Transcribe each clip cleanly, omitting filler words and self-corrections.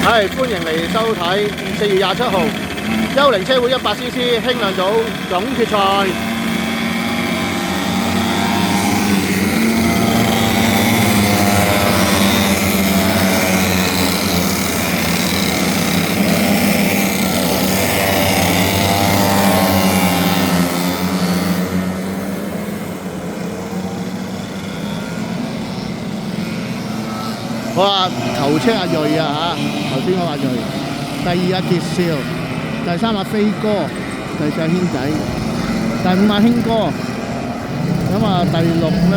係歡迎嚟收睇4月27號幽靈車會 100cc 輕量組總決賽。好啦，頭車阿瑞啊嚇，頭先嗰個阿瑞，第二阿傑少，第三阿飛哥，第四阿軒仔，第五阿興哥，咁啊第六咧，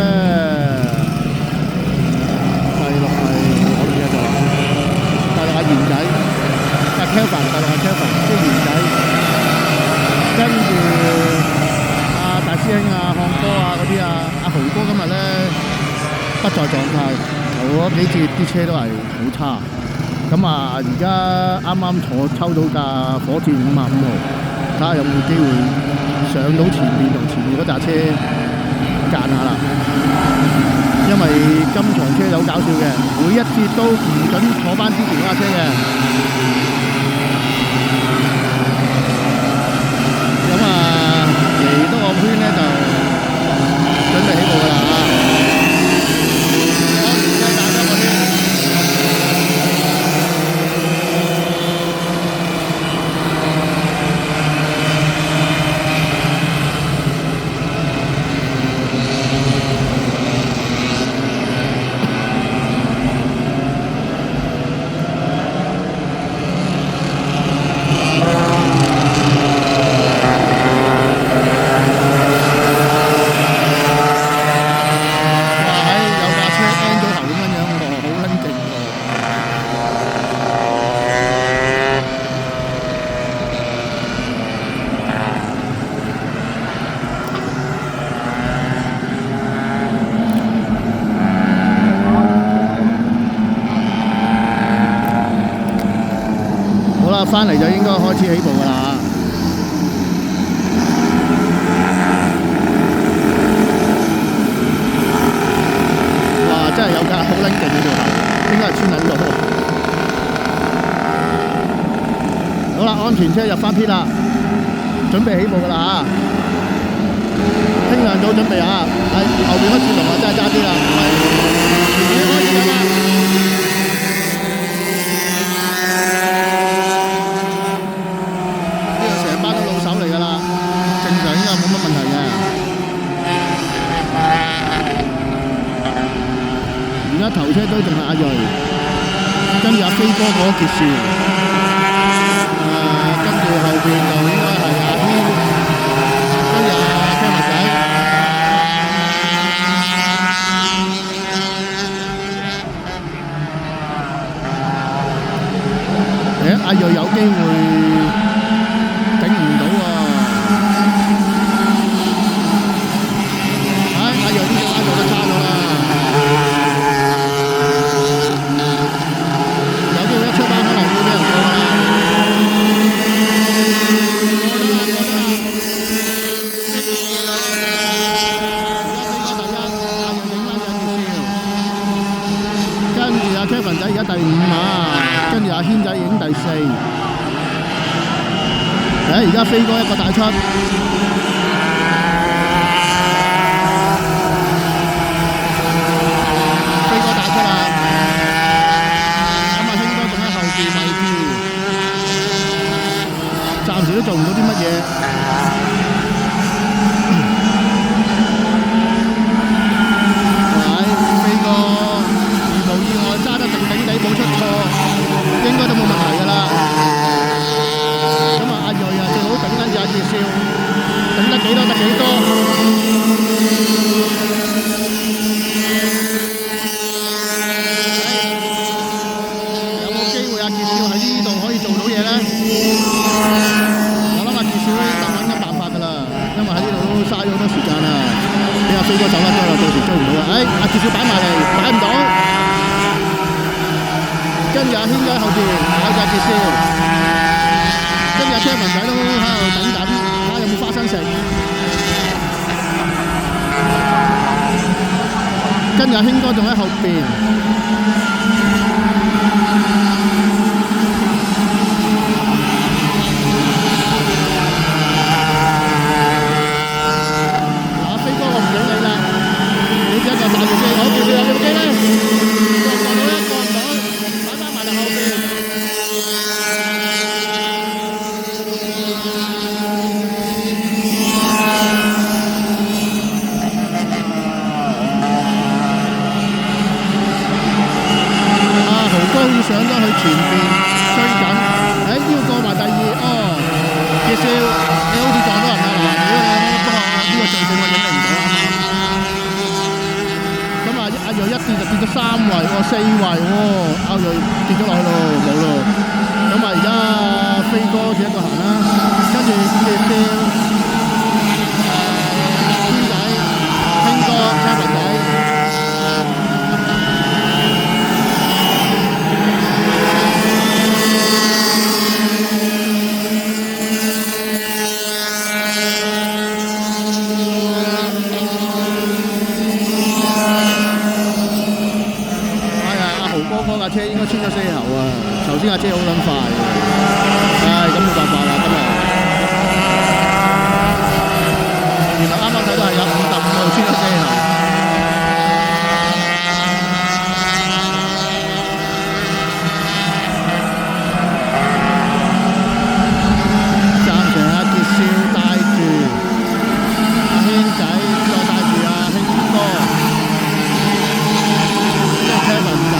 第六係我唔記得咗，第六阿賢仔，阿 Kevin， 第六阿 Kevin， 即係賢仔，跟住阿大師兄啊、漢哥啊嗰啲啊，阿豪哥今日咧不在狀態。嗰幾節啲車都係好差，咁啊而家啱啱抽到架火箭55號，睇下有冇機會上到前面同前面嗰架車間下啦。因為今場車有搞笑嘅，每一節都唔準坐翻之前嗰架車嘅。咁啊嚟多個圈咧就準備起步㗎啦嚇。翻嚟就應該開始起步㗎啦！哇！真係有架好撚勁嘅條頭，應該係穿撚咗。好啦，安全車入翻 pit 啦，準備起步㗎啦嚇！輕量組準備啊！係後邊嗰次龍啊，真係揸啲啦，唔係前面開始㗎啦！而家頭車都仲係阿瑞，跟住阿飛哥嗰傑少，跟住後邊就應該係阿軒，跟住阿 Kevin 仔。阿瑞有機會頂唔到喎。阿瑞呢隻做得差咗啦。Kevin 仔而家第5啊，跟住阿軒仔已經第4。而家飛哥一個大出，飛哥大出啦。咁啊，興哥仲喺後邊位置，暫時都做唔到啲乜嘢。冇出錯，應該都冇問題㗎啦。咁啊，阿瑞啊，最好頂得住阿傑少，頂得幾多得幾多。有冇機會阿傑少喺呢度可以做到嘢咧？我諗阿傑少咧就揾緊辦法㗎啦，因為喺呢度都嘥咗好多時間啦。俾阿飛哥走甩咗啦，到時追唔到啦。阿傑少擺埋嚟，擺唔到。跟住阿軒仔後邊有架傑少，跟住阿 Kevin 仔都喺度等緊，睇下有冇花生食。跟住阿興哥仲喺後邊，上咗去前邊追緊，要過埋第二，傑少，你好似撞到人啦嗱，不過呢個最正我影你唔到啱啱。咁啊，阿睿一跌就跌咗3位喎，4位喎，阿睿跌咗落去咯，冇咯。咁啊，而家飛哥好似一個行啦，跟住傑少、軒仔、興哥、Kevin仔。嗰架車應該穿咗4喉啊！頭先架車好撚快嘅，咁冇辦法啦，今日原來啱啱睇到係有55號穿咗4喉。暫時阿傑少帶住阿軒仔，再帶住阿興哥，即係 Kevin 仔。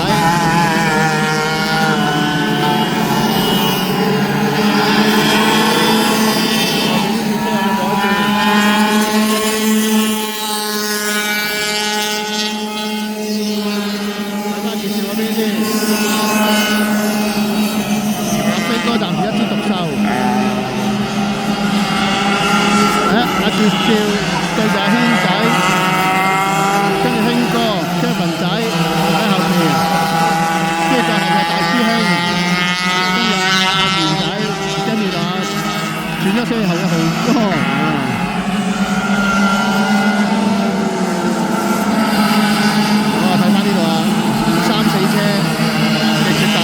阿傑少對住阿軒仔，跟住興哥、Kevin 仔喺後面，跟住就係大師兄，跟住阿賢仔，跟住就轉咗4後嘅豪哥。我睇翻呢度啊，3、4車直接鬥。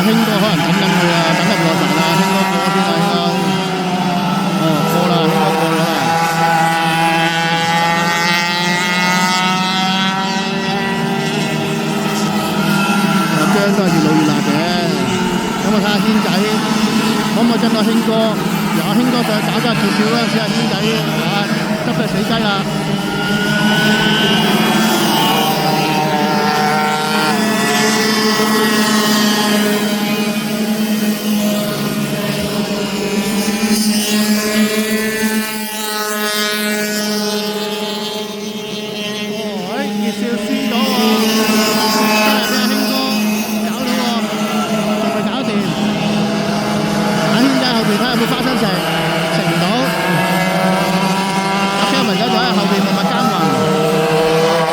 興哥可能等緊佢啊，等得唔耐煩啊，興哥過先啦，興哥。過啦，興哥過咗啦。張都係越老越辣嘅，咁啊睇下軒仔可唔可以跟到興哥？由阿興哥上去搞咗阿傑少嗰陣時，阿軒仔執隻死雞啦。睇下有冇花生食，食唔到。阿 Kevin 仔就喺後邊默默耕耘。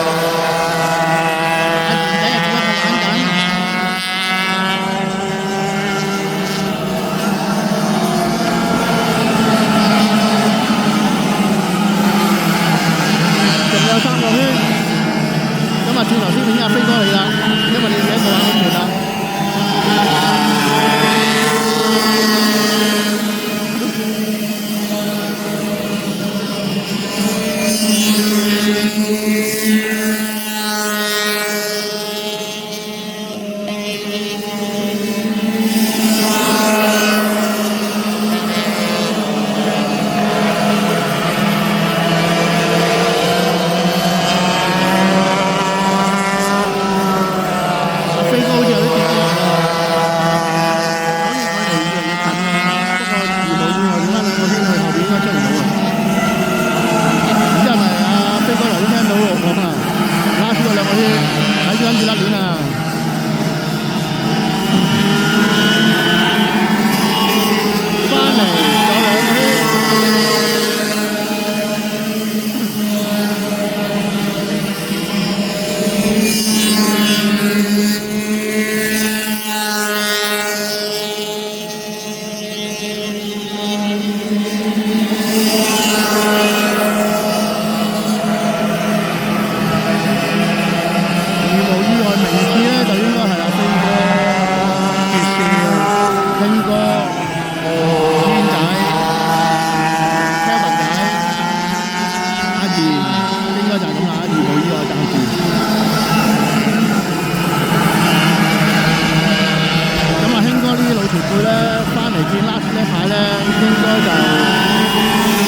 見 last 呢排咧應該就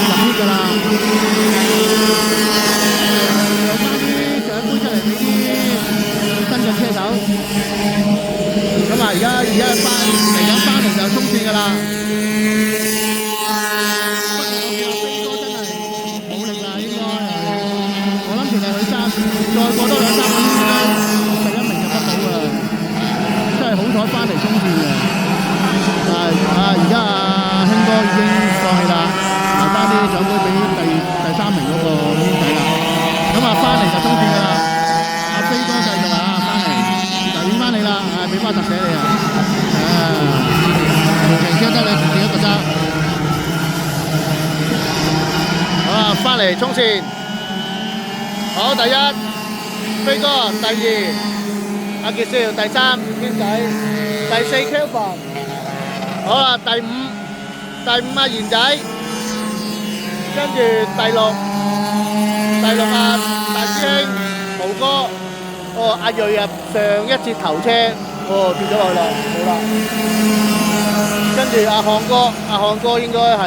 入 hit 㗎啦。有翻啲獎杯出嚟俾啲新嘅車手。咁啊，而家嚟緊翻嚟就衝線㗎啦。不過我見阿飛哥真係冇力啦，應該我諗其實佢再過多2-3個圈咧，第一名就得到㗎啦。真係好彩翻嚟衝線嘅。但係而家阿興哥已經放棄啦，留翻啲獎杯俾第3名嗰個圈仔啦。咁啊，翻嚟就衝線㗎啦。阿飛哥繼續啊，翻嚟就影翻你啦，俾翻特寫你啊。全程車得你自己一個揸。好啦，翻嚟衝線。好，第1，飛哥；第2，阿傑少；第3，圈仔；第4，Kelvin。好啦，第5阿賢仔，跟住第6阿大師兄毛哥。哦，阿瑞啊，上一節頭車，跌咗落去啦，好啦。跟住阿漢哥應該係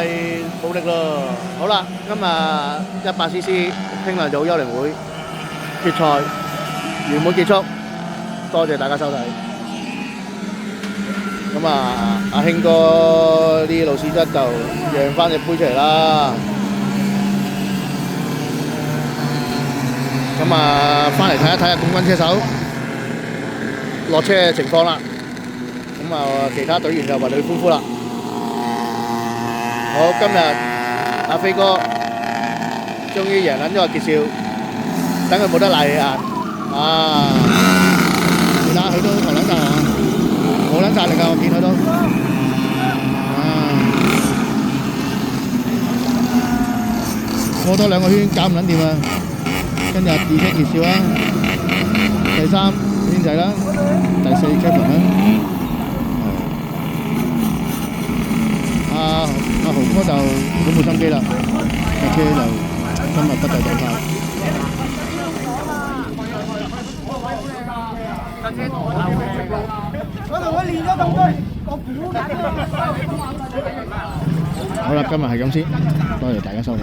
冇力咯。好啦，今日100cc 輕量組幽靈會決賽圓滿結束，多謝大家收睇。咁啊，阿興哥啲老屎質就讓翻隻杯出嚟啦。咁啊，翻嚟睇一睇冠軍車手落車嘅情況啦。咁啊，其他隊員就為佢歡呼啦。好，今日阿飛哥終於贏撚咗阿傑少，等佢冇得賴啊！而家佢都頭撚曬啊！冇撚曬力啊！我見佢都過多2個圈搞唔撚掂啊！跟住2車傑少啦，第3軒仔啦，第4 Kevin 啦。阿豪哥就好冇心機啦，架車就今日不就到曬。我同佢練咗咁多，我估緊。好啦，今日係咁先，多謝大家收睇。